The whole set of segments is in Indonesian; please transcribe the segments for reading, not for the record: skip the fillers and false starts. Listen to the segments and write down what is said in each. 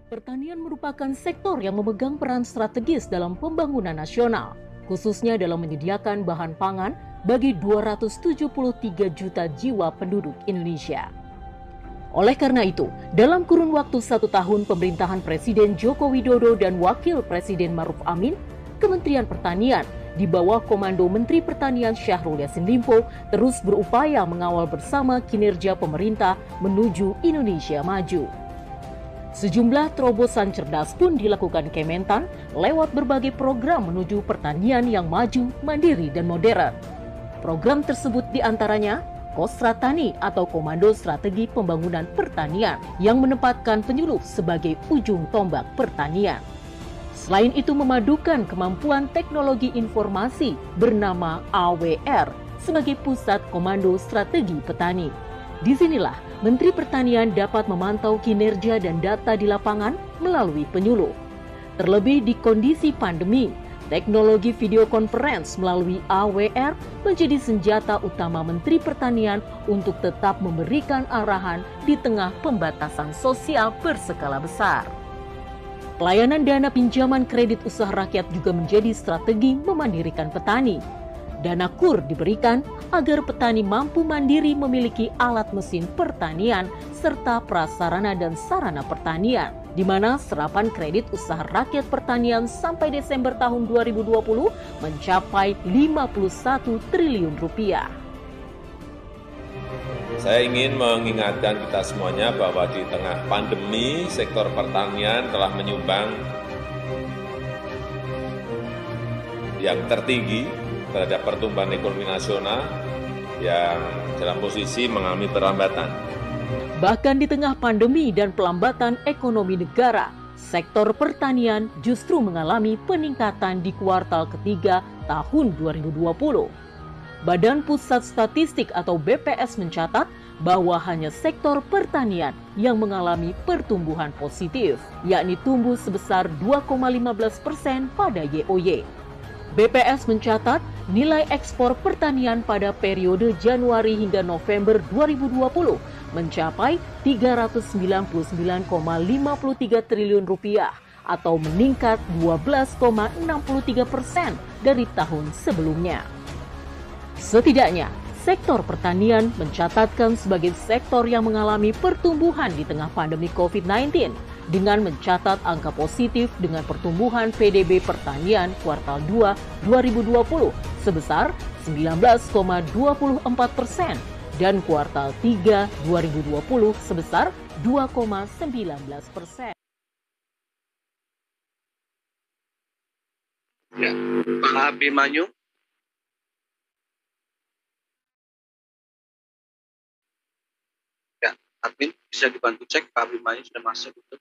Pertanian merupakan sektor yang memegang peran strategis dalam pembangunan nasional, khususnya dalam menyediakan bahan pangan bagi 273 juta jiwa penduduk Indonesia. Oleh karena itu, dalam kurun waktu 1 tahun pemerintahan Presiden Joko Widodo dan Wakil Presiden Maruf Amin, Kementerian Pertanian di bawah Komando Menteri Pertanian Syahrul Yassin Limpo terus berupaya mengawal bersama kinerja pemerintah menuju Indonesia maju. Sejumlah terobosan cerdas pun dilakukan Kementan lewat berbagai program menuju pertanian yang maju, mandiri, dan modern. Program tersebut diantaranya Kostra Tani atau Komando Strategi Pembangunan Pertanian yang menempatkan penyuluh sebagai ujung tombak pertanian. Selain itu memadukan kemampuan teknologi informasi bernama AWR sebagai pusat komando strategi petani. Disinilah Menteri Pertanian dapat memantau kinerja dan data di lapangan melalui penyuluh. Terlebih di kondisi pandemi, teknologi video conference melalui AWR menjadi senjata utama Menteri Pertanian untuk tetap memberikan arahan di tengah pembatasan sosial berskala besar. Pelayanan dana pinjaman kredit usaha rakyat juga menjadi strategi memandirikan petani. Dana KUR diberikan agar petani mampu mandiri memiliki alat mesin pertanian serta prasarana dan sarana pertanian, di mana serapan kredit usaha rakyat pertanian sampai Desember tahun 2020 mencapai 51 triliun rupiah. Saya ingin mengingatkan kita semuanya bahwa di tengah pandemi, sektor pertanian telah menyumbang yang tertinggi terhadap pertumbuhan ekonomi nasional yang dalam posisi mengalami perlambatan. Bahkan di tengah pandemi dan pelambatan ekonomi negara, sektor pertanian justru mengalami peningkatan di kuartal ketiga tahun 2020. Badan Pusat Statistik atau BPS mencatat bahwa hanya sektor pertanian yang mengalami pertumbuhan positif, yakni tumbuh sebesar 2,15% pada YoY. BPS mencatat nilai ekspor pertanian pada periode Januari hingga November 2020 mencapai 399,53 triliun rupiah atau meningkat 12,63% dari tahun sebelumnya. Setidaknya, sektor pertanian mencatatkan sebagai sektor yang mengalami pertumbuhan di tengah pandemi COVID-19 dengan mencatat angka positif dengan pertumbuhan PDB pertanian kuartal 2 2020 sebesar 19,24% dan kuartal 3 2020 sebesar 2,19%. Ya, Pak Abimanyu. Ya, admin bisa dibantu cek Pak Abimanyu sudah masuk itu.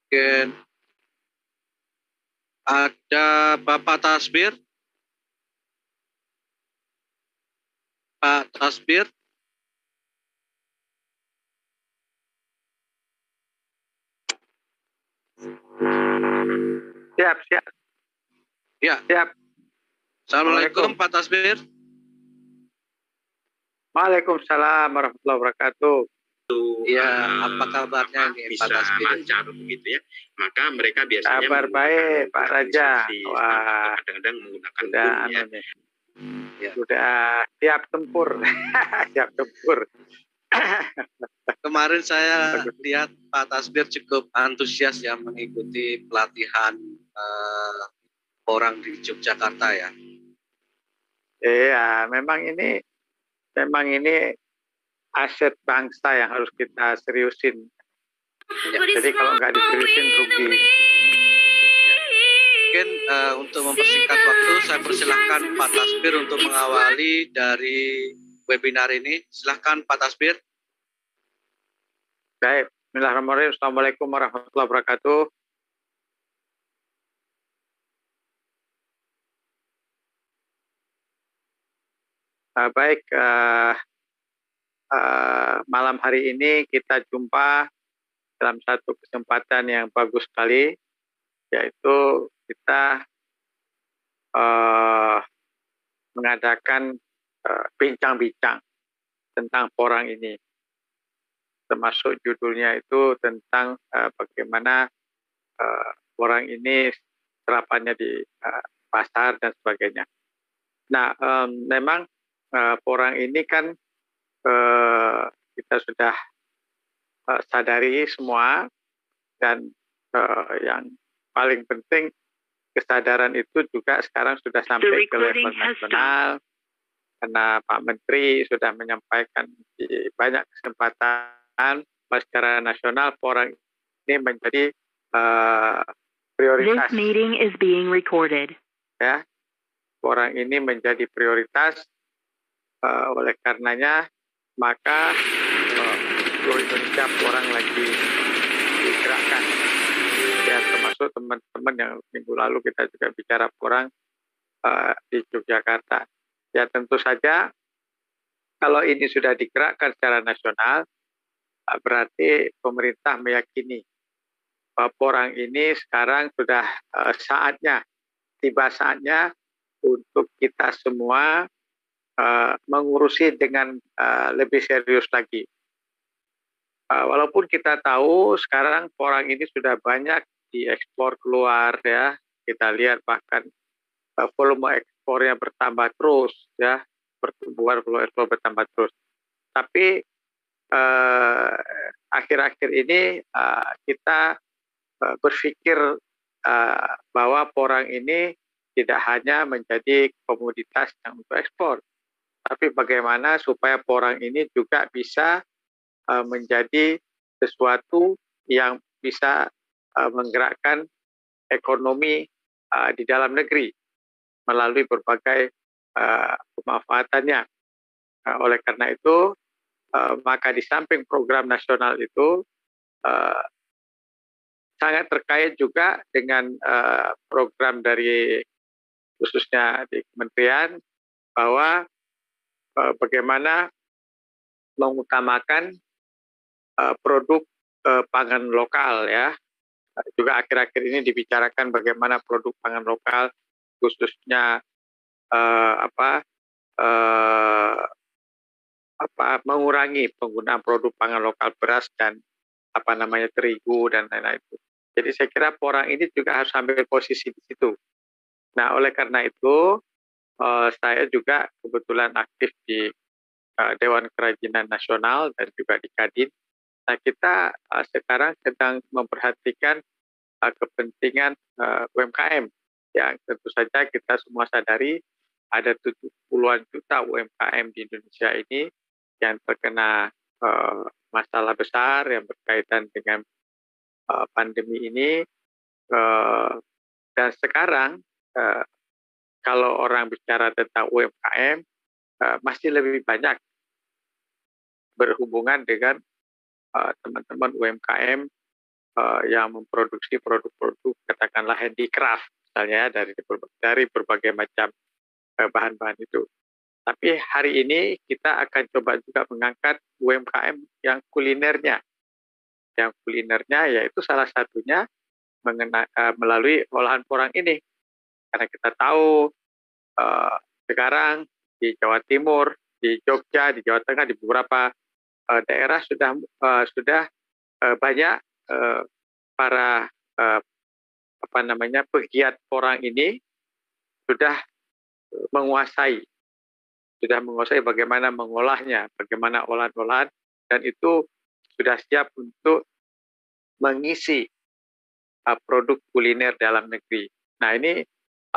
Mungkin ada Bapak Tasbir. Pak Tasbir. Siap. Ya. Siap. Assalamualaikum Pak Tasbir. Waalaikumsalam warahmatullahi wabarakatuh. Ya, apa kabarnya nih bisa Pak Tasbir? lancar begitu ya, maka mereka biasanya kabar baik Pak Raja. Wah, kadang-kadang menggunakan sudah siap tempur. Siap tempur. Kemarin saya lihat Pak Tasbir cukup antusias ya mengikuti pelatihan orang di Yogyakarta ya. Iya, memang ini aset bangsa yang harus kita seriusin. Ya, jadi kalau nggak diseriusin rugi. Ya. Mungkin untuk mempersingkat waktu, saya persilahkan Pak Tasbir untuk mengawali dari webinar ini. Silahkan Pak Tasbir. Baik, bismillahirrahmanirrahim. Assalamualaikum warahmatullahi wabarakatuh. Baik, malam hari ini kita jumpa dalam satu kesempatan yang bagus sekali, yaitu kita mengadakan bincang-bincang tentang porang ini, termasuk judulnya itu tentang bagaimana porang ini serapannya di pasar dan sebagainya. Nah, memang porang ini kan kita sudah sadari semua, dan yang paling penting kesadaran itu juga sekarang sudah sampai ke level nasional, karena Pak Menteri sudah menyampaikan di banyak kesempatan bahwa secara nasional porang ini menjadi prioritas. This meeting is being recorded. Ya, porang ini menjadi prioritas. Oleh karenanya maka seluruh Indonesia porang lagi digerakkan. Ya, termasuk teman-teman yang minggu lalu kita juga bicara porang di Yogyakarta. Ya, tentu saja kalau ini sudah digerakkan secara nasional, berarti pemerintah meyakini bahwa porang ini sekarang sudah tiba saatnya untuk kita semua mengurusi dengan lebih serius lagi. Walaupun kita tahu sekarang porang ini sudah banyak diekspor keluar, ya, kita lihat bahkan volume ekspornya bertambah terus, ya, pertumbuhan volume ekspor bertambah terus. Tapi akhir-akhir ini kita berpikir bahwa porang ini tidak hanya menjadi komoditas yang untuk ekspor, tapi bagaimana supaya porang ini juga bisa menjadi sesuatu yang bisa menggerakkan ekonomi di dalam negeri melalui berbagai pemanfaatannya. Oleh karena itu, maka di samping program nasional itu sangat terkait juga dengan program dari khususnya di kementerian, bahwa bagaimana mengutamakan produk pangan lokal, ya. Juga akhir-akhir ini dibicarakan bagaimana produk pangan lokal, khususnya mengurangi penggunaan produk pangan lokal, beras dan terigu dan lain-lain itu. Jadi saya kira porang ini juga harus ambil posisi di situ. Nah, oleh karena itu saya juga kebetulan aktif di Dewan Kerajinan Nasional dan juga di Kadin. Nah, kita sekarang sedang memperhatikan kepentingan UMKM, yang tentu saja kita semua sadari ada 70-an juta UMKM di Indonesia ini yang terkena masalah besar yang berkaitan dengan pandemi ini. Dan sekarang kalau orang bicara tentang UMKM, masih lebih banyak berhubungan dengan teman-teman UMKM yang memproduksi produk-produk katakanlah handicraft, misalnya dari berbagai macam bahan-bahan itu. Tapi hari ini kita akan coba juga mengangkat UMKM yang kulinernya. Yang kulinernya yaitu salah satunya melalui olahan porang ini. Karena kita tahu sekarang di Jawa Timur, di Jogja, di Jawa Tengah, di beberapa daerah sudah banyak para pegiat porang ini sudah menguasai bagaimana mengolahnya, bagaimana olahan-olahan, dan itu sudah siap untuk mengisi produk kuliner dalam negeri. Nah, ini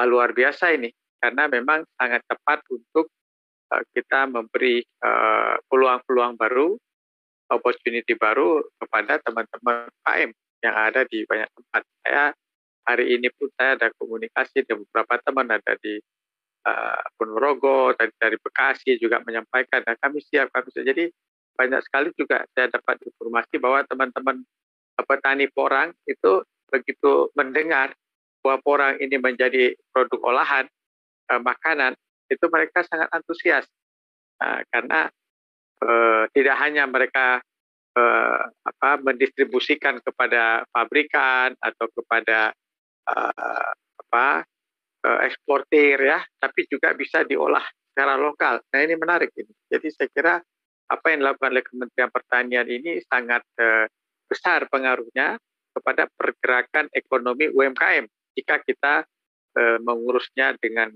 luar biasa ini, karena memang sangat tepat untuk kita memberi peluang-peluang baru, opportunity baru kepada teman-teman UMKM yang ada di banyak tempat. Hari ini pun saya ada komunikasi dengan beberapa teman, ada di Ponorogo, dari Bekasi juga menyampaikan, nah, kami siap. Jadi banyak sekali juga saya dapat informasi bahwa teman-teman petani porang itu begitu mendengar bahwa porang ini menjadi produk olahan makanan, itu mereka sangat antusias karena tidak hanya mereka mendistribusikan kepada pabrikan atau kepada eksportir ya, tapi juga bisa diolah secara lokal. Nah ini menarik ini. Jadi saya kira apa yang dilakukan oleh Kementerian Pertanian ini sangat besar pengaruhnya kepada pergerakan ekonomi UMKM jika kita mengurusnya dengan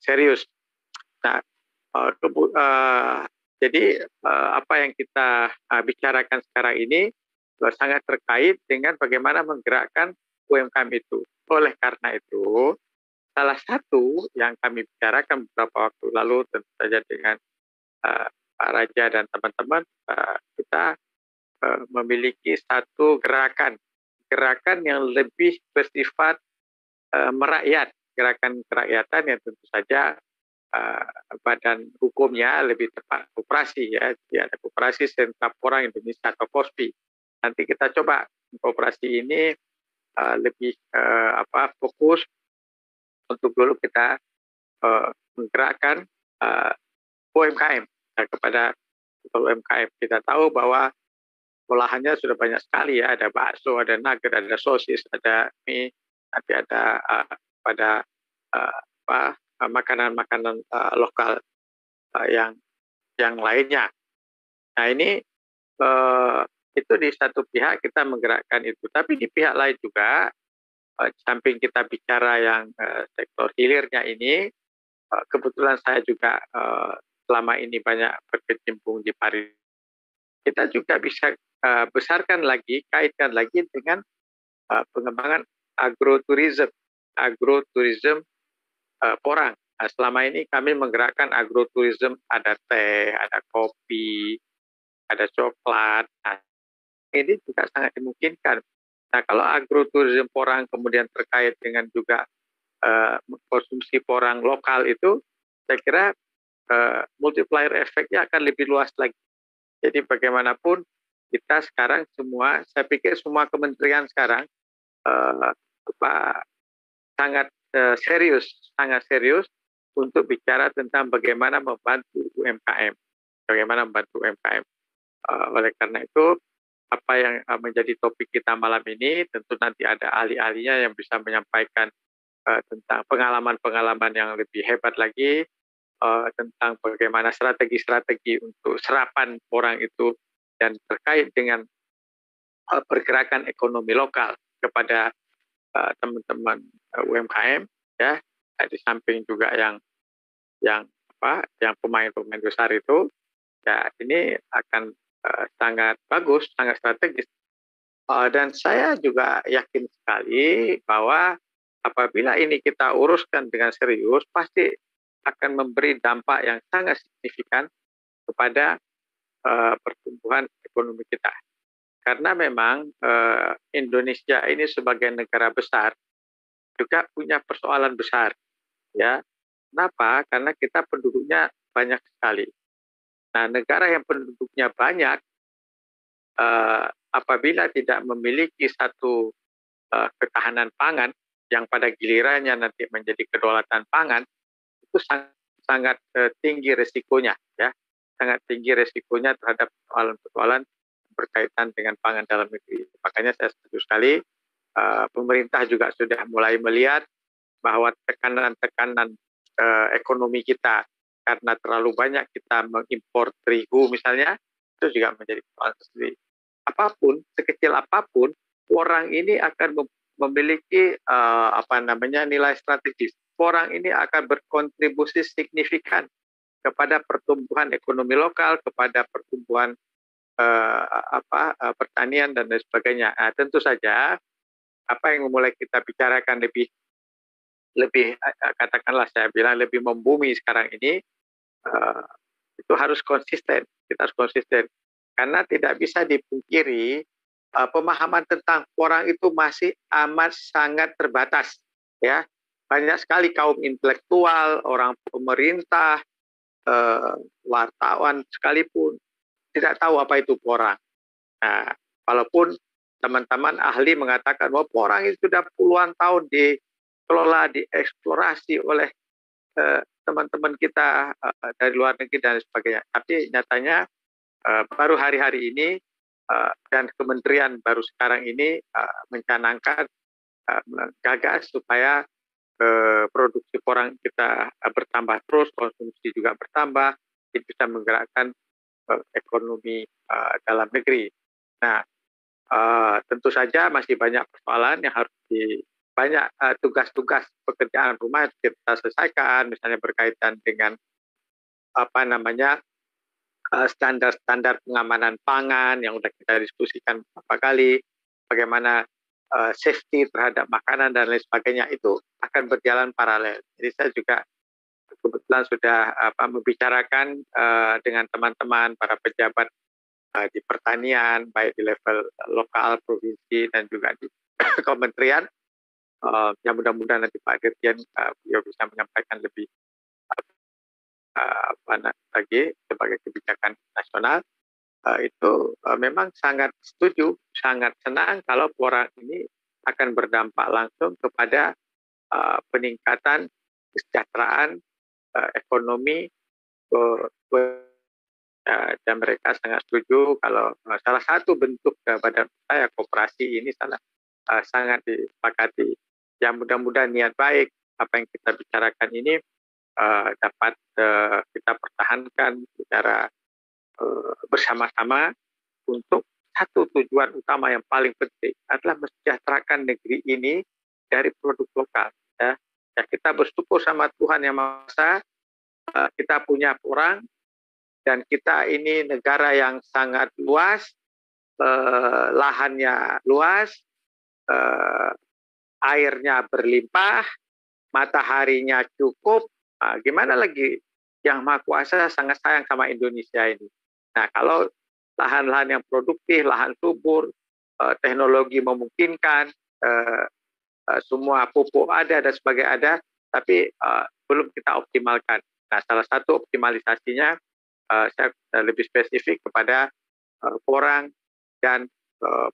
serius. Nah, jadi apa yang kita bicarakan sekarang ini sangat terkait dengan bagaimana menggerakkan UMKM itu. Oleh karena itu, salah satu yang kami bicarakan beberapa waktu lalu tentu saja dengan Pak Raja dan teman-teman, kita memiliki satu gerakan yang lebih bersifat merakyat, gerakan kerakyatan yang tentu saja badan hukumnya lebih tepat koperasi ya, ada Koperasi Sentra Porang Indonesia atau KOSPI. Nanti kita coba koperasi ini lebih fokus untuk dulu kita menggerakkan UMKM kepada UMKM. Kita tahu bahwa olahannya sudah banyak sekali ya, ada bakso, ada nugget, ada sosis, ada mie, nanti ada pada makanan-makanan lokal yang lainnya. Nah ini itu di satu pihak kita menggerakkan itu, tapi di pihak lain juga samping kita bicara yang sektor hilirnya ini, kebetulan saya juga selama ini banyak berkecimpung di pariwisata. Kita juga bisa besarkan lagi, kaitkan lagi dengan pengembangan agroturism Porang. Nah, selama ini kami menggerakkan agroturism, ada teh, ada kopi, ada coklat. Nah, ini juga sangat dimungkinkan. Nah, kalau agroturism Porang kemudian terkait dengan juga konsumsi porang lokal itu, saya kira multiplier efeknya akan lebih luas lagi. Jadi bagaimanapun kita sekarang semua, saya pikir semua kementerian sekarang sangat serius untuk bicara tentang bagaimana membantu UMKM. Oleh karena itu, apa yang menjadi topik kita malam ini, tentu nanti ada ahli-ahlinya yang bisa menyampaikan tentang pengalaman-pengalaman yang lebih hebat lagi, tentang bagaimana strategi-strategi untuk serapan orang itu, dan terkait dengan pergerakan ekonomi lokal kepada teman-teman UMKM ya, di samping juga yang pemain-pemain besar itu ya, ini akan sangat bagus, sangat strategis. Dan saya juga yakin sekali bahwa apabila ini kita uruskan dengan serius, pasti akan memberi dampak yang sangat signifikan kepada pertumbuhan ekonomi kita. Karena memang Indonesia ini sebagai negara besar juga punya persoalan besar, ya. Kenapa? Karena kita penduduknya banyak sekali. Nah, negara yang penduduknya banyak, apabila tidak memiliki satu ketahanan pangan yang pada gilirannya nanti menjadi kedaulatan pangan, itu sangat tinggi resikonya, ya, sangat tinggi resikonya terhadap persoalan-persoalan berkaitan dengan pangan dalam negeri. Makanya saya setuju sekali, pemerintah juga sudah mulai melihat bahwa tekanan-tekanan ekonomi kita karena terlalu banyak kita mengimpor terigu misalnya, itu juga menjadi persoalan sendiri. Apapun, sekecil apapun, orang ini akan memiliki nilai strategis. Orang ini akan berkontribusi signifikan kepada pertumbuhan ekonomi lokal, kepada pertumbuhan pertanian dan lain sebagainya. Nah, tentu saja apa yang mulai kita bicarakan lebih katakanlah saya bilang lebih membumi sekarang ini, itu harus konsisten. Kita harus konsisten karena tidak bisa dipungkiri pemahaman tentang porang itu masih amat sangat terbatas, ya. Banyak sekali kaum intelektual, orang pemerintah, wartawan sekalipun tidak tahu apa itu porang. Nah, walaupun teman-teman ahli mengatakan bahwa porang itu sudah puluhan tahun dikelola, dieksplorasi oleh teman-teman kita dari luar negeri dan sebagainya. Tapi nyatanya baru hari-hari ini dan kementerian baru sekarang ini mencanangkan menggagas supaya produksi porang kita bertambah terus, konsumsi juga bertambah, itu bisa menggerakkan ekonomi dalam negeri. Nah, tentu saja masih banyak persoalan yang harus banyak tugas-tugas pekerjaan rumah yang kita selesaikan, misalnya berkaitan dengan standar-standar pengamanan pangan yang sudah kita diskusikan beberapa kali, bagaimana safety terhadap makanan dan lain sebagainya, itu akan berjalan paralel. Jadi saya juga kebetulan sudah membicarakan dengan teman-teman para pejabat di pertanian, baik di level lokal, provinsi, dan juga di kementerian. Yang mudah-mudahan nanti Pak Dirjen beliau bisa menyampaikan lebih lagi sebagai kebijakan nasional. Itu memang sangat setuju, sangat senang kalau porang ini akan berdampak langsung kepada peningkatan kesejahteraan ekonomi, dan mereka sangat setuju kalau salah satu bentuk badan usaha koperasi ini sangat disepakati. Ya, mudah-mudahan niat baik apa yang kita bicarakan ini dapat kita pertahankan secara bersama-sama untuk satu tujuan utama yang paling penting adalah mensejahterakan negeri ini dari produk lokal. Ya, kita bersyukur sama Tuhan Yang Maha Esa, kita punya porang dan kita ini negara yang sangat luas, lahannya luas, airnya berlimpah, mataharinya cukup. Gimana lagi Yang Maha Kuasa sangat sayang sama Indonesia ini. Nah, kalau lahan-lahan yang produktif, lahan subur, teknologi memungkinkan, semua pupuk ada dan sebagainya ada, tapi belum kita optimalkan. Nah, salah satu optimalisasinya saya lebih spesifik kepada porang dan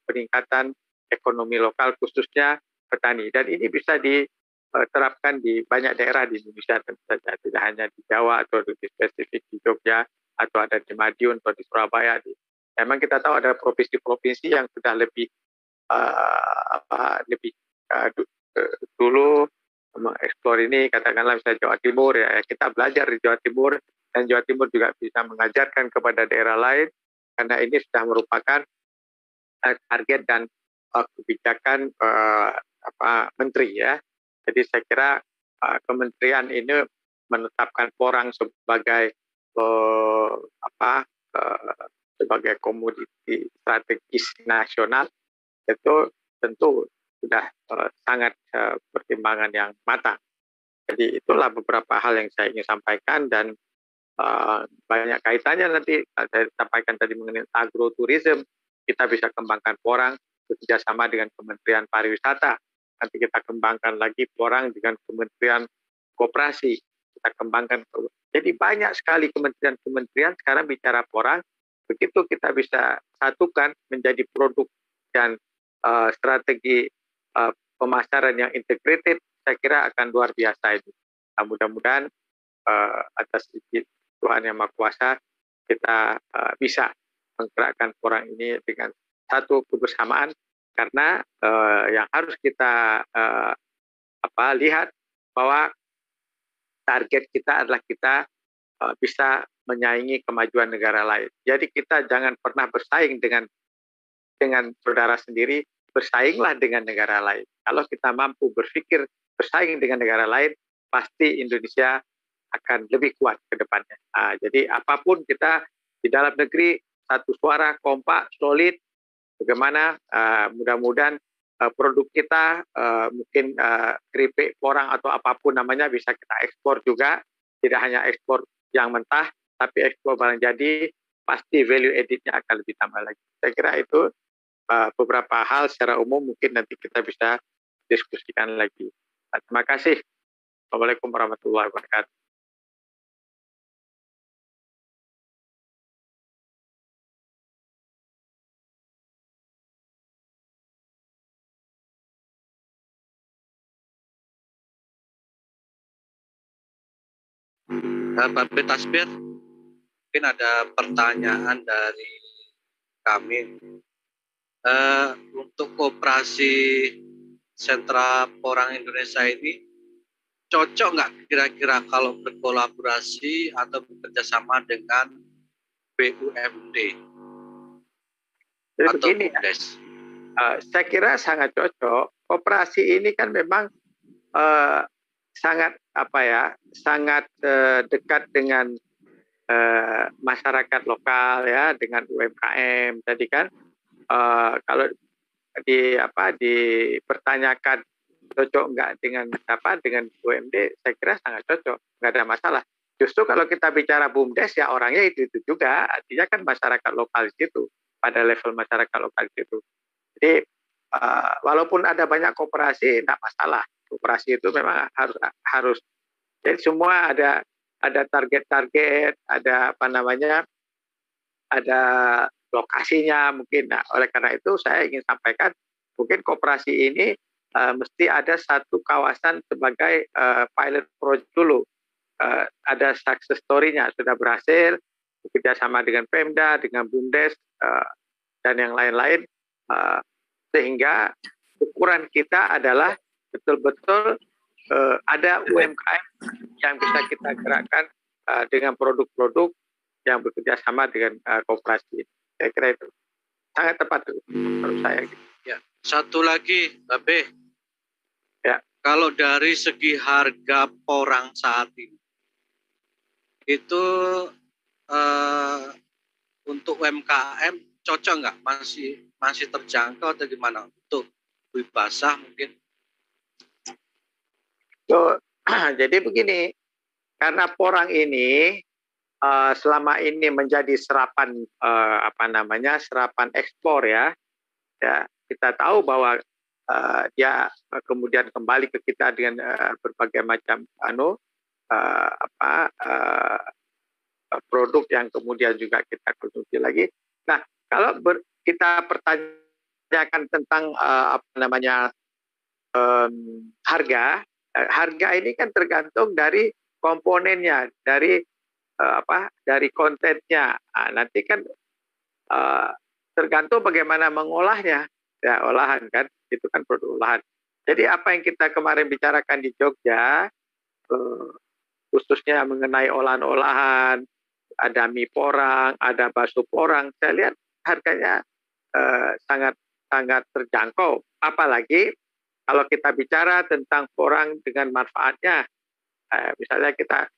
peningkatan ekonomi lokal khususnya petani. Dan ini bisa diterapkan di banyak daerah di Indonesia tentu saja, tidak hanya di Jawa atau lebih spesifik di Jogja atau ada di Madiun atau di Surabaya. Memang kita tahu ada provinsi-provinsi yang sudah lebih dulu mengeksplor ini, katakanlah misalnya Jawa Timur, ya kita belajar di Jawa Timur, dan Jawa Timur juga bisa mengajarkan kepada daerah lain, karena ini sudah merupakan target dan kebijakan menteri, ya. Jadi saya kira kementerian ini menetapkan porang sebagai sebagai komoditi strategis nasional, itu tentu sudah sangat pertimbangan yang matang. Jadi itulah beberapa hal yang saya ingin sampaikan, dan banyak kaitannya nanti saya sampaikan tadi mengenai agroturism. Kita bisa kembangkan porang bekerjasama dengan Kementerian Pariwisata. Nanti kita kembangkan lagi porang dengan Kementerian Koperasi. Kita kembangkan. Jadi banyak sekali kementerian-kementerian sekarang bicara porang. Begitu kita bisa satukan menjadi produk dan strategi pemasaran yang integrated, saya kira akan luar biasa ini. Nah, mudah-mudahan atas izin Tuhan Yang Maha Kuasa kita bisa menggerakkan porang ini dengan satu kebersamaan, karena yang harus kita lihat bahwa target kita adalah kita bisa menyaingi kemajuan negara lain. Jadi kita jangan pernah bersaing dengan saudara sendiri, bersainglah dengan negara lain. Kalau kita mampu berpikir bersaing dengan negara lain, pasti Indonesia akan lebih kuat ke depannya. Jadi apapun kita di dalam negeri, satu suara, kompak, solid, bagaimana mudah-mudahan produk kita mungkin keripik, porang atau apapun namanya bisa kita ekspor juga, tidak hanya ekspor yang mentah, tapi ekspor barang jadi, pasti value added-nya akan lebih tambah lagi. Saya kira itu beberapa hal secara umum mungkin nanti kita bisa diskusikan lagi. Terima kasih. Assalamualaikum warahmatullahi wabarakatuh. Pak Tasbir, mungkin ada pertanyaan dari kami. Untuk koperasi sentra porang Indonesia ini cocok nggak kira-kira kalau berkolaborasi atau bekerjasama dengan BUMD Jadi atau begini ya, BUMDes? saya kira sangat cocok. Koperasi ini kan memang sangat sangat dekat dengan masyarakat lokal ya, dengan UMKM. Jadi kan kalau dipertanyakan cocok nggak dengan BUMD, saya kira sangat cocok, nggak ada masalah. Justru kalau kita bicara BUMDes ya orangnya itu juga, artinya kan masyarakat lokal di situ, pada level masyarakat lokal di situ. Jadi walaupun ada banyak koperasi, tidak masalah. Koperasi itu memang harus. Jadi semua ada target-target, ada ada lokasinya mungkin. Nah, oleh karena itu saya ingin sampaikan, mungkin koperasi ini mesti ada satu kawasan sebagai pilot project dulu. Ada success story-nya, sudah berhasil bekerja sama dengan Pemda, dengan BUMDes, dan yang lain-lain, sehingga ukuran kita adalah betul-betul ada UMKM yang bisa kita gerakkan dengan produk-produk yang bekerja sama dengan koperasi. Saya kira itu sangat tepat menurut saya. Ya, satu lagi, Babe. Ya. Kalau dari segi harga porang saat ini, itu untuk UMKM cocok nggak? Masih terjangkau atau gimana? Untuk duit basah mungkin? So, jadi begini, karena porang ini selama ini menjadi serapan serapan ekspor ya, kita tahu bahwa dia kemudian kembali ke kita dengan berbagai macam produk yang kemudian juga kita konsumsi lagi. Nah, kalau kita pertanyakan tentang harga ini kan tergantung dari komponennya, dari kontennya. Nah, nanti kan tergantung bagaimana mengolahnya. Ya, olahan kan, itu kan produk olahan. Jadi apa yang kita kemarin bicarakan di Jogja, khususnya mengenai olahan-olahan, ada mie porang, ada bakso porang, saya lihat harganya sangat terjangkau. Apalagi kalau kita bicara tentang porang dengan manfaatnya, misalnya kita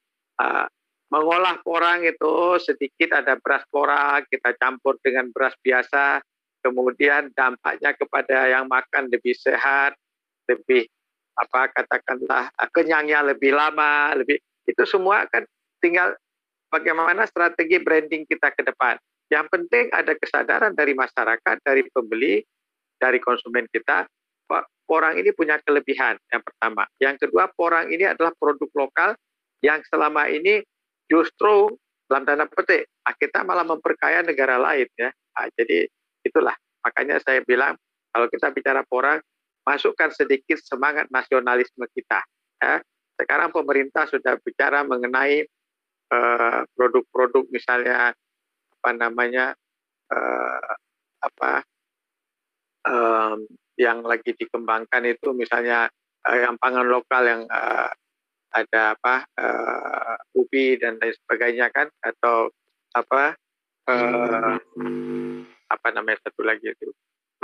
mengolah porang itu sedikit ada beras porang, kita campur dengan beras biasa, kemudian dampaknya kepada yang makan lebih sehat, lebih katakanlah kenyangnya lebih lama, itu semua kan tinggal bagaimana strategi branding kita ke depan. Yang penting ada kesadaran dari masyarakat, dari pembeli, dari konsumen kita, porang ini punya kelebihan, yang pertama. Yang kedua, porang ini adalah produk lokal yang selama ini justru dalam tanda petik kita malah memperkaya negara lain ya. Nah, jadi itulah makanya saya bilang kalau kita bicara porang, masukkan sedikit semangat nasionalisme kita. Ya. Sekarang pemerintah sudah bicara mengenai produk-produk misalnya yang lagi dikembangkan itu misalnya yang pangan lokal yang ada ubi dan lain sebagainya kan, atau satu lagi itu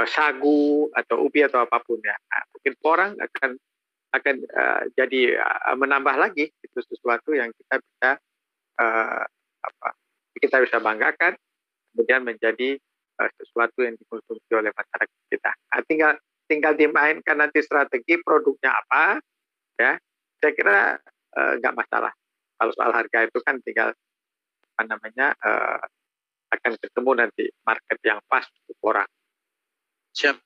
sagu atau ubi atau apapun ya. Nah, mungkin porang akan jadi menambah lagi itu sesuatu yang kita bisa banggakan, kemudian menjadi sesuatu yang dikonsumsi oleh masyarakat kita. Nah, tinggal dimainkan nanti strategi produknya apa ya. Saya kira nggak masalah. Kalau soal harga itu kan tinggal akan ketemu nanti market yang pas untuk orang. Siap.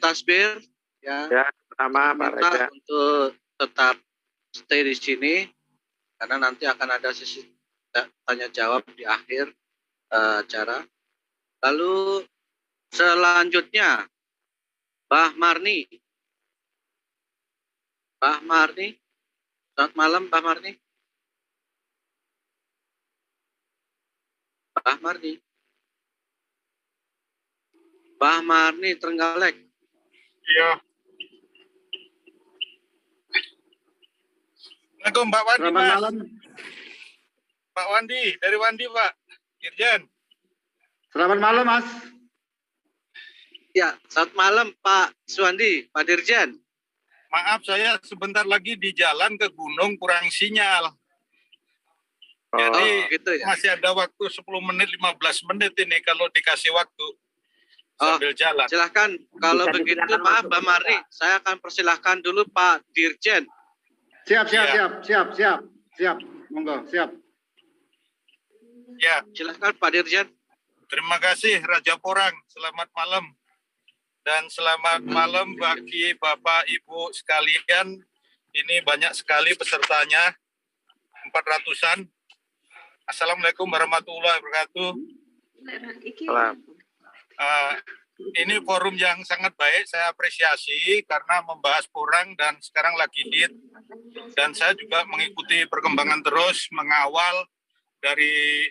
Tasbir ya pertama Pak Raja untuk tetap stay di sini karena nanti akan ada sesi tanya jawab di akhir acara. Lalu selanjutnya Mbah Marni. Selamat malam Mbah Marni. Mbah Marni Trenggalek. Iya. Assalamualaikum Pak Wandi, Selamat Mas. malam. Pak Wandi, dari Wandi Pak, Dirjen. Selamat malam, Mas. Ya, selamat malam Pak Suwandi, Pak Dirjen. Maaf, saya sebentar lagi di jalan ke gunung kurang sinyal. Jadi gitu ya. masih ada waktu 10 menit, 15 menit ini kalau dikasih waktu sambil jalan. Silahkan, kalau Bisa begitu dipersilakan maaf masuk, Mbak Marni, saya akan persilahkan dulu Pak Dirjen. Siap. Iya. Siap. Monggo, siap. Ya, Silahkan Pak Dirjen. terima kasih Raja Porang. Selamat malam. Dan selamat malam bagi Bapak Ibu sekalian. Ini banyak sekali pesertanya, 400-an. Assalamualaikum warahmatullahi wabarakatuh. Salam. Ini forum yang sangat baik, saya apresiasi karena membahas porang dan sekarang lagi DIT. Dan saya juga mengikuti perkembangan terus, mengawal dari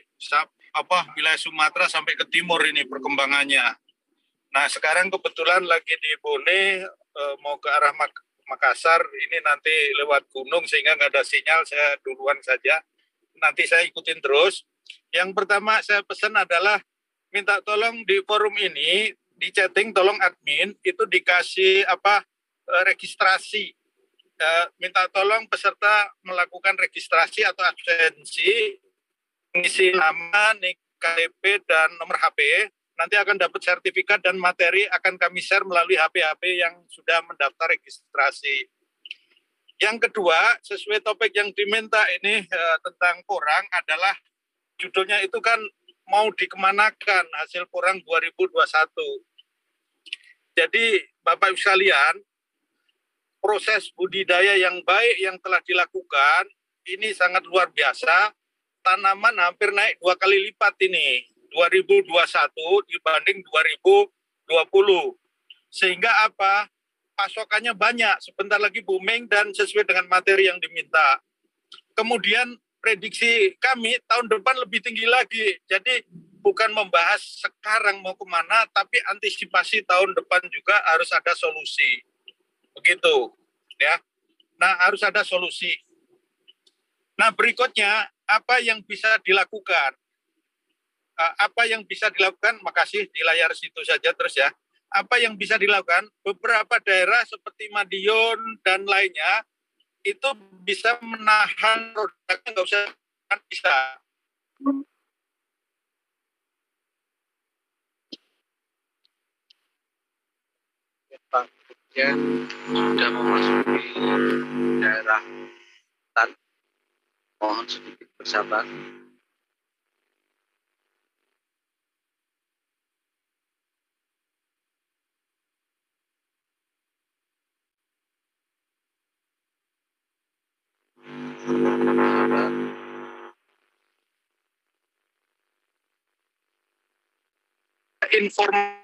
wilayah Sumatera sampai ke timur ini perkembangannya. Nah sekarang kebetulan lagi di Bone, mau ke arah Makassar, ini nanti lewat gunung sehingga nggak ada sinyal, saya duluan saja. Nanti saya ikutin terus. Yang pertama saya pesan adalah minta tolong di forum ini, di chatting tolong admin, itu dikasih registrasi. Minta tolong peserta melakukan registrasi atau absensi, mengisi nama, NIK, KTP, dan nomor HP. Nanti akan dapat sertifikat dan materi akan kami share melalui HP-HP yang sudah mendaftar registrasi. Yang kedua, sesuai topik yang diminta ini tentang porang adalah judulnya itu kan mau dikemanakan hasil porang 2021. Jadi Bapak Ibu sekalian, proses budidaya yang baik yang telah dilakukan ini sangat luar biasa. Tanaman hampir naik 2 kali lipat ini, 2021 dibanding 2020. Sehingga apa? Pasokannya banyak, sebentar lagi booming dan sesuai dengan materi yang diminta. Kemudian prediksi kami tahun depan lebih tinggi lagi. Jadi bukan membahas sekarang mau kemana, tapi antisipasi tahun depan juga harus ada solusi. Begitu, ya. Nah, harus ada solusi. Nah, berikutnya apa yang bisa dilakukan? Apa yang bisa dilakukan? Makasih, di layar situ saja terus ya. Apa yang bisa dilakukan? Beberapa daerah seperti Madiun dan lainnya itu bisa menahan produknya, nggak usah bisa. Pak Dirjen sudah memasuki daerah hutan. Mohon sedikit bersabar. Informasi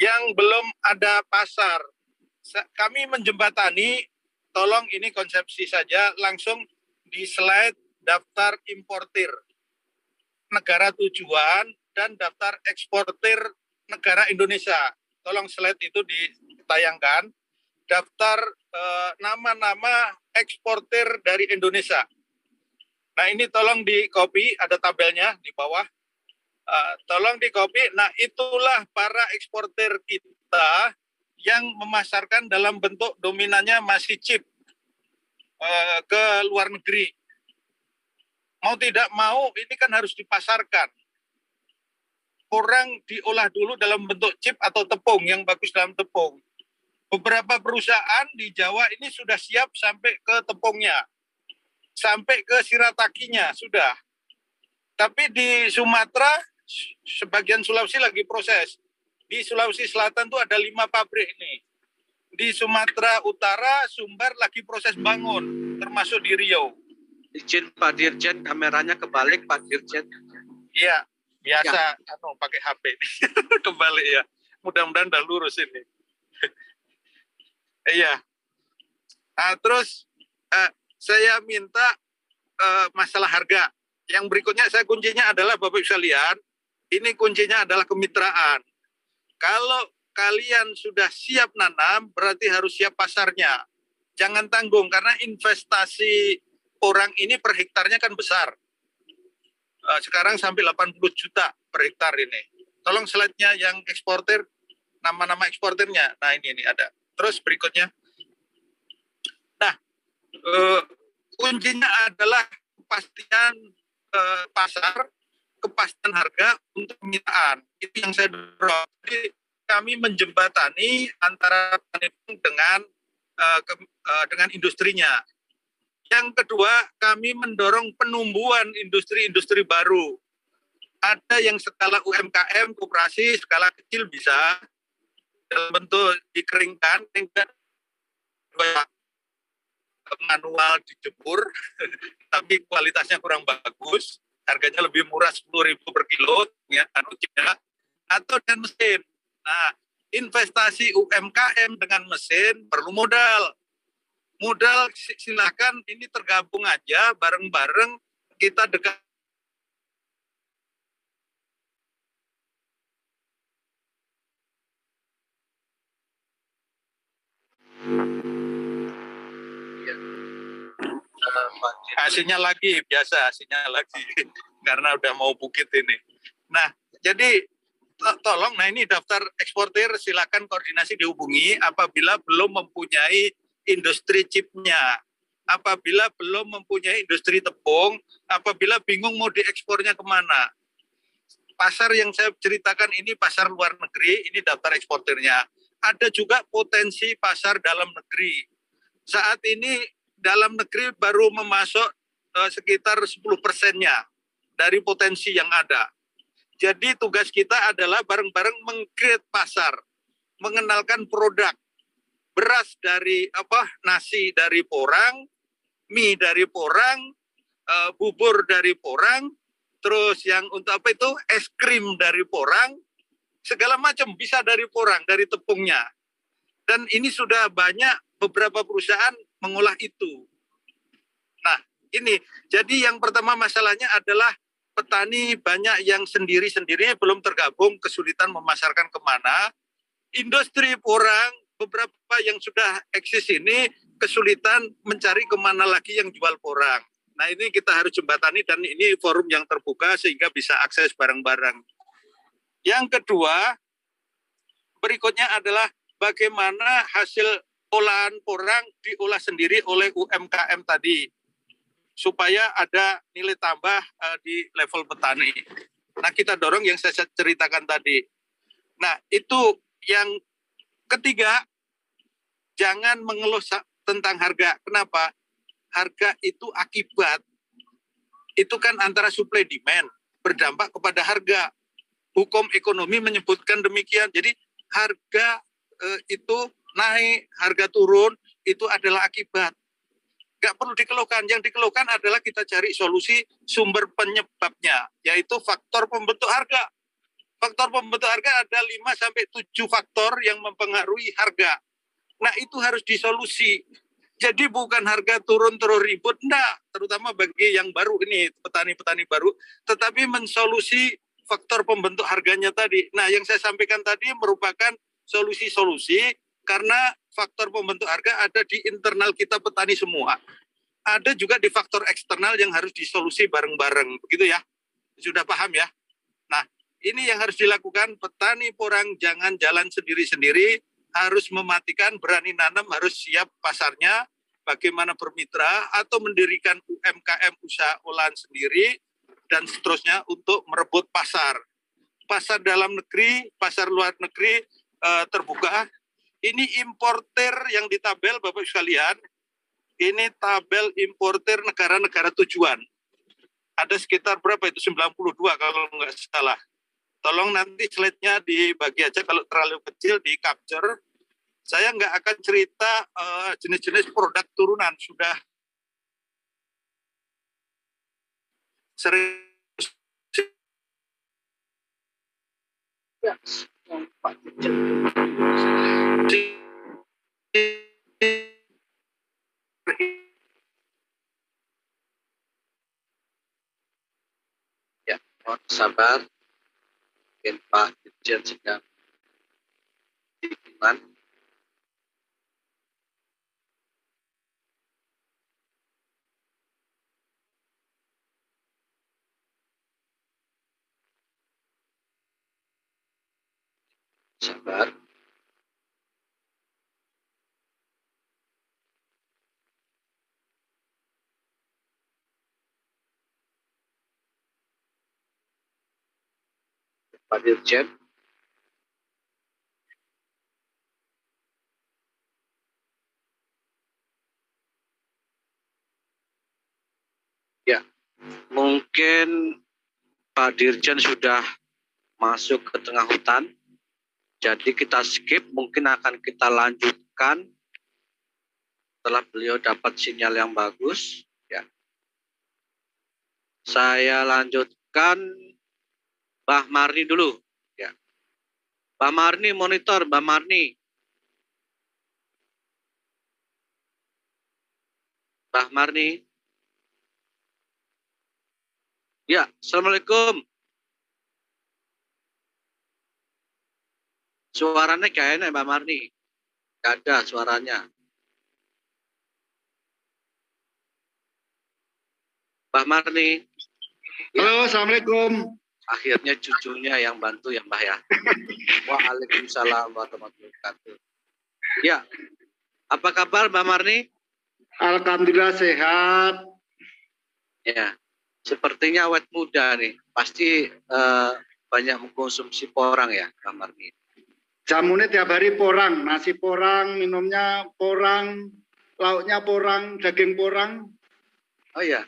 yang belum ada pasar. Kami menjembatani, tolong ini konsepsi saja, langsung di slide daftar importir negara tujuan dan daftar eksportir negara Indonesia. Tolong slide itu ditayangkan. Daftar nama-nama eksportir dari Indonesia. Nah ini tolong di copy, ada tabelnya di bawah. Tolong di copy. Nah itulah para eksportir kita yang memasarkan dalam bentuk dominannya masih chip ke luar negeri. Mau tidak mau ini kan harus dipasarkan. Porang diolah dulu dalam bentuk chip atau tepung yang bagus dalam tepung. Beberapa perusahaan di Jawa ini sudah siap sampai ke tepungnya, sampai ke shiratakinya sudah. Tapi di Sumatera, sebagian Sulawesi lagi proses. Di Sulawesi Selatan tuh ada 5 pabrik ini. Di Sumatera Utara, Sumbar lagi proses bangun, termasuk di Riau. Izin Pak Dirjen, kameranya kebalik Pak Dirjen. Iya, biasa pakai HP. Kebalik ya. Mudah-mudahan udah lurus ini. Iya. Terus saya minta masalah harga. yang berikutnya kuncinya adalah Bapak bisa lihat, ini kuncinya adalah kemitraan. Kalau kalian sudah siap nanam, berarti harus siap pasarnya. Jangan tanggung, karena investasi orang ini per hektarnya kan besar. Sekarang sampai 80 juta per hektar ini. Tolong slide-nya yang eksportir, nama-nama eksportirnya. Nah ini ada. Terus berikutnya. Nah, kuncinya adalah kepastian pasar, kepastian harga untuk pemitraan. Itu yang saya dorong. Jadi kami menjembatani antara petani dengan industrinya. Yang kedua, kami mendorong penumbuhan industri-industri baru. Ada yang skala UMKM, koperasi, skala kecil bisa dalam bentuk dikeringkan, manual dijemur, tapi kualitasnya kurang bagus, harganya lebih murah 10.000 per kilo, ya, atau dengan mesin. Nah, investasi UMKM dengan mesin perlu modal. Modal silakan ini tergabung aja bareng-bareng kita dekat. Hasilnya lagi biasa, hasilnya lagi karena udah mau bukit ini. Nah, jadi tolong, nah ini daftar eksportir silakan koordinasi dihubungi apabila belum mempunyai industri chipnya, apabila belum mempunyai industri tepung, apabila bingung mau diekspornya kemana. Pasar yang saya ceritakan ini pasar luar negeri, ini daftar eksportirnya. Ada juga potensi pasar dalam negeri. Saat ini dalam negeri baru memasok sekitar 10%-nya dari potensi yang ada. Jadi tugas kita adalah bareng-bareng meng-create pasar, mengenalkan produk. Beras dari nasi dari porang, mie dari porang, bubur dari porang, terus yang untuk es krim dari porang, segala macam bisa dari porang, dari tepungnya. Dan ini sudah banyak beberapa perusahaan mengolah itu. Nah, ini jadi yang pertama masalahnya adalah petani banyak yang sendiri-sendiri belum tergabung, kesulitan memasarkan kemana. Industri porang beberapa yang sudah eksis ini kesulitan mencari kemana lagi yang jual porang. Nah ini kita harus jembatani dan ini forum yang terbuka sehingga bisa akses bareng-bareng. Yang kedua, berikutnya adalah bagaimana hasil olahan porang diolah sendiri oleh UMKM tadi supaya ada nilai tambah di level petani. Nah kita dorong yang saya ceritakan tadi. Nah itu yang ketiga, jangan mengeluh tentang harga. Kenapa? Harga itu akibat. Itu kan antara supply demand berdampak kepada harga. Hukum ekonomi menyebutkan demikian. Jadi harga itu naik, harga turun, itu adalah akibat. Nggak perlu dikeluhkan. Yang dikeluhkan adalah kita cari solusi sumber penyebabnya, yaitu faktor pembentuk harga. Faktor pembentuk harga ada 5-7 faktor yang mempengaruhi harga. Nah itu harus disolusi. Jadi bukan harga turun terus ribut, enggak. Terutama bagi yang baru ini, petani-petani baru. Tetapi mensolusi faktor pembentuk harganya tadi. Nah yang saya sampaikan tadi merupakan solusi-solusi karena faktor pembentuk harga ada di internal kita petani semua. Ada juga di faktor eksternal yang harus disolusi bareng-bareng. Begitu ya? Sudah paham ya? Nah ini yang harus dilakukan, petani porang jangan jalan sendiri-sendiri, harus mematikan, berani nanam, harus siap pasarnya, bagaimana bermitra, atau mendirikan UMKM usaha olahan sendiri, dan seterusnya untuk merebut pasar. Pasar dalam negeri, pasar luar negeri terbuka. Ini importer yang ditabel, Bapak sekalian, ini tabel importer negara-negara tujuan. Ada sekitar berapa itu? 92 kalau nggak salah. Tolong nanti slide-nya dibagi aja, kalau terlalu kecil di capture. Saya nggak akan cerita jenis-jenis produk turunan, sudah sering. Sabar, mungkin Pak Dirjen sedang hubungan. Sabar. Pak Dirjen. Ya, mungkin Pak Dirjen sudah masuk ke tengah hutan. Jadi kita skip, mungkin akan kita lanjutkan setelah beliau dapat sinyal yang bagus. Ya. Saya lanjutkan Mbah Marni dulu. Ya. Mbah Marni, monitor Mbah Marni. Mbah Marni. Ya, Assalamualaikum. Suaranya gak enak Mbak Marni. Gak ada suaranya. Mbak Marni. Halo, Assalamualaikum. Akhirnya cucunya yang bantu ya Mbah ya. Waalaikumsalam warahmatullahi wabarakatuh. Ya, apa kabar Mbak Marni? Alhamdulillah sehat. Ya, sepertinya awet muda nih. Pasti banyak mengkonsumsi porang ya Mbak Marni. Jamunya tiap hari porang, nasi porang, minumnya porang, lauknya porang, daging porang. Oh ya,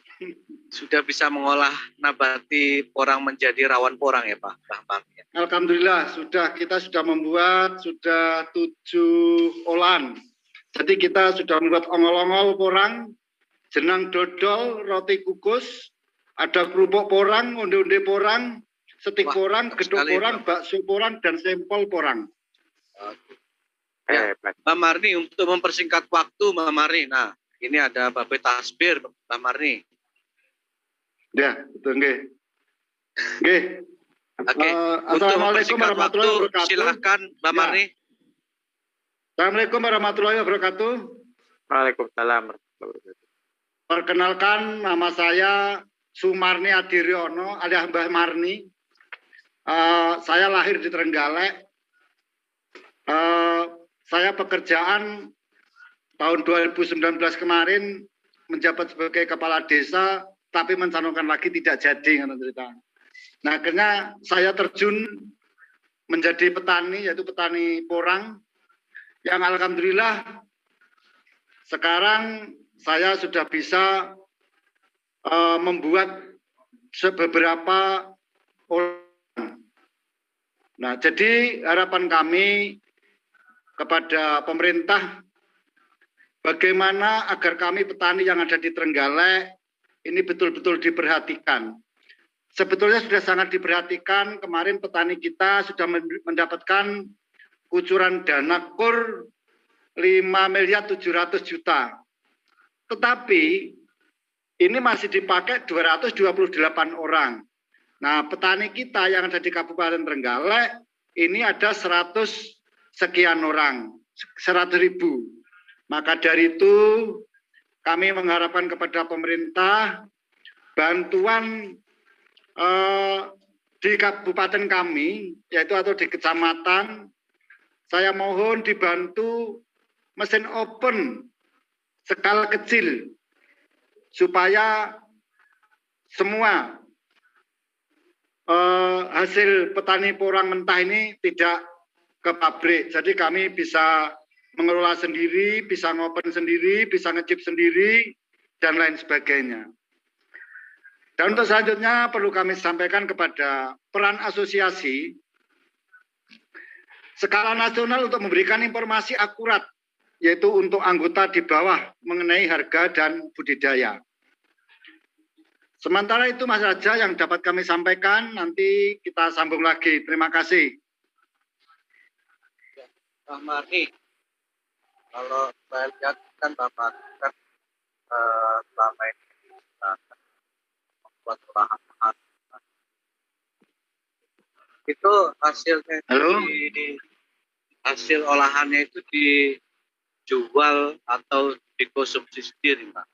sudah bisa mengolah nabati porang menjadi rawan porang ya Pak Mbah Marni. Alhamdulillah kita sudah membuat 7 olahan. Jadi kita sudah membuat ongol-ongol porang, jenang dodol, roti kukus, ada kerupuk porang, onde-onde porang, stik porang, gedok porang, bakso porang, dan sempol porang. Ya, Mbak Marni, untuk mempersingkat waktu Mbak Marni, nah ini ada Babe Tasbir Mbak Marni. Ya, betul nggih. Nggih. Oke, untuk mempersingkat waktu silahkan Mbak Marni. Assalamualaikum warahmatullahi wabarakatuh. Waalaikumsalam warahmatullahi wabarakatuh. Perkenalkan, nama saya Sumarni Adiryono alias Mbah Marni. Saya lahir di Trenggalek. Saya pekerjaan tahun 2019 kemarin menjabat sebagai kepala desa, tapi mencalonkan lagi tidak jadi. Nah, akhirnya saya terjun menjadi petani, yaitu petani porang, yang alhamdulillah sekarang saya sudah bisa membuat beberapa orang. Nah, jadi harapan kami kepada pemerintah, bagaimana agar kami petani yang ada di Trenggalek ini betul-betul diperhatikan. Sebetulnya sudah sangat diperhatikan. Kemarin petani kita sudah mendapatkan kucuran dana KUR 5.700.000.000. Tetapi ini masih dipakai 228 orang. Nah, petani kita yang ada di Kabupaten Trenggalek ini ada 100 sekian orang, 100.000. Maka dari itu kami mengharapkan kepada pemerintah bantuan di kabupaten kami, yaitu atau di kecamatan, saya mohon dibantu mesin open skala kecil supaya semua hasil petani porang mentah ini tidak ke pabrik. Jadi kami bisa mengelola sendiri, bisa ngopen sendiri, bisa ngecip sendiri, dan lain sebagainya. Dan untuk selanjutnya perlu kami sampaikan kepada peran asosiasi skala nasional untuk memberikan informasi akurat, yaitu untuk anggota di bawah mengenai harga dan budidaya. Sementara itu Mas Raja yang dapat kami sampaikan, nanti kita sambung lagi. Terima kasih. Mbak Marni, kalau saya lihat kan Mbak Marni kan selama ini membuat olahan-olahan itu hasilnya Halo? hasil olahannya itu dijual atau dikonsumsi sendiri, Pak?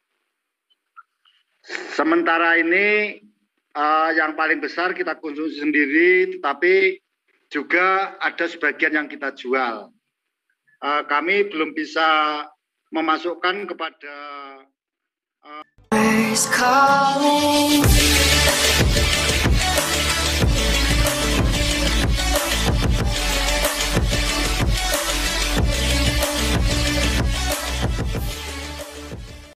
Sementara ini yang paling besar kita konsumsi sendiri, tetapi juga ada sebagian yang kita jual. Kami belum bisa memasukkan kepada